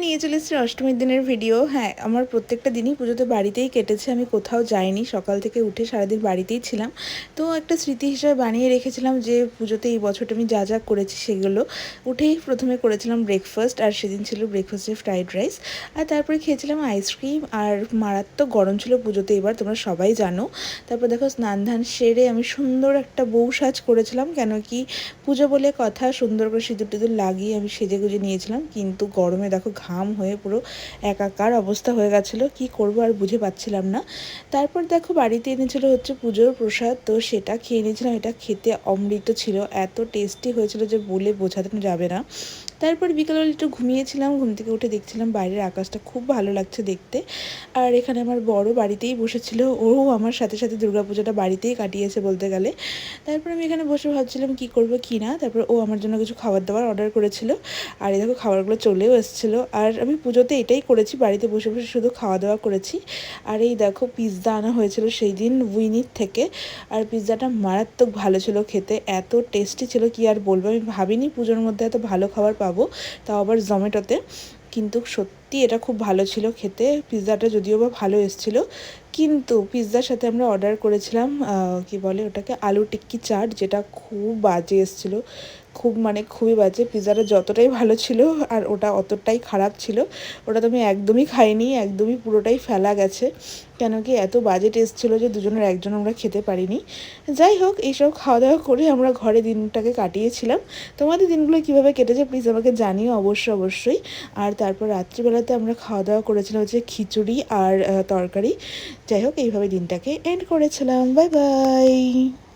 নিয়ে চলে এসেছি অষ্টমীর দিনের ভিডিও। হ্যাঁ, আমার প্রত্যেকটা দিনই পুজোতে বাড়িতেই কেটেছে, আমি কোথাও যাইনি, সকাল থেকে উঠে সারাদিন বাড়িতেই ছিলাম। তো একটা স্মৃতি হিসেবে বানিয়ে রেখেছিলাম যে পুজোতে এই বছরটা আমি যা যা করেছি সেগুলো। উঠেই প্রথমে করেছিলাম ব্রেকফাস্ট, আর সেদিন ছিল ব্রেকফাস্টে ফ্রাইড রাইস, আর তারপরে খেয়েছিলাম আইসক্রিম। আর মারাত্মক গরম ছিল পুজোতে এবার, তোমরা সবাই জানো। তারপর দেখো স্নান ধান সেরে আমি সুন্দর একটা বউ সাজ করেছিলাম, কেন কি পুজো বলে কথা, সুন্দর করে সিঁদুর টিঁদুর লাগিয়ে আমি সেজে গুজে নিয়েছিলাম। কিন্তু গরমে দেখো ঘাম হয়ে পুরো একাকার অবস্থা হয়ে গেছিলো, কি করব আর বুঝে পাচ্ছিলাম না। তারপর দেখো বাড়িতে এনেছিল হচ্ছে পুজোর প্রসাদ, তো সেটা খেয়ে নিয়েছিলাম। এটা খেতে অমৃত ছিল, এত টেস্টি হয়েছিল যে বলে বোঝাতে যাবে না। তারপর বিকালবেলা একটু ঘুমিয়েছিলাম, ঘুম থেকে উঠে দেখছিলাম বাইরের আকাশটা খুব ভালো লাগছে দেখতে। আর এখানে আমার বড় বাড়িতেই বসেছিল, ও আমার সাথে সাথে দুর্গাপুজোটা বাড়িতেই কাটিয়েছে বলতে গেলে। তারপর আমি এখানে বসে ভাবছিলাম কি করব কি না। তারপর ও আমার জন্য কিছু খাবার দাবার অর্ডার করেছিল, আর এই দেখো খাবারগুলো চলেও এসেছিলো। আর আমি পুজোতে এটাই করেছি, বাড়িতে বসে বসে শুধু খাওয়া দাওয়া করেছি। আর এই দেখো পিৎজা আনা হয়েছিল সেই দিন উইনির থেকে, আর পিৎজাটা মারাত্মক ভালো ছিল খেতে, এত টেস্টি ছিল কি আর বলবো। আমি ভাবিনি পুজোর মধ্যে এত ভালো খাবার পাবো, তাও আবার জোম্যাটোতে। কিন্তু সত্যি এটা খুব ভালো ছিল খেতে। পিৎজাটা যদিও বা ভালো এসেছিলো, কিন্তু পিৎজার সাথে আমরা অর্ডার করেছিলাম কি বলে ওটাকে, আলু টিক্কি চাট, যেটা খুব বাজে এসেছিলো, খুব মানে খুবই বাজে। পিৎজাটা যতটাই ভালো ছিল আর ওটা অতটাই খারাপ ছিল। ওটা তো আমি একদমই খাইনি, একদমই পুরোটাই ফেলা গেছে, কেন কি এত বাজে টেস্ট ছিল যে দুজনের একজন আমরা খেতে পারিনি। যাই হোক, এইসব খাওয়া দাওয়া করে আমরা ঘরে দিনটাকে কাটিয়েছিলাম। তোমাদের দিনগুলো কীভাবে কেটেছে প্লিজ আমাকে জানিও অবশ্যই। আর তারপর রাত্রিবেলাতে আমরা খাওয়া দাওয়া করেছিলাম হচ্ছে খিচুড়ি আর তরকারি। যাই হোক, এইভাবে দিনটাকে এন্ড করেছিলাম। Bye bye.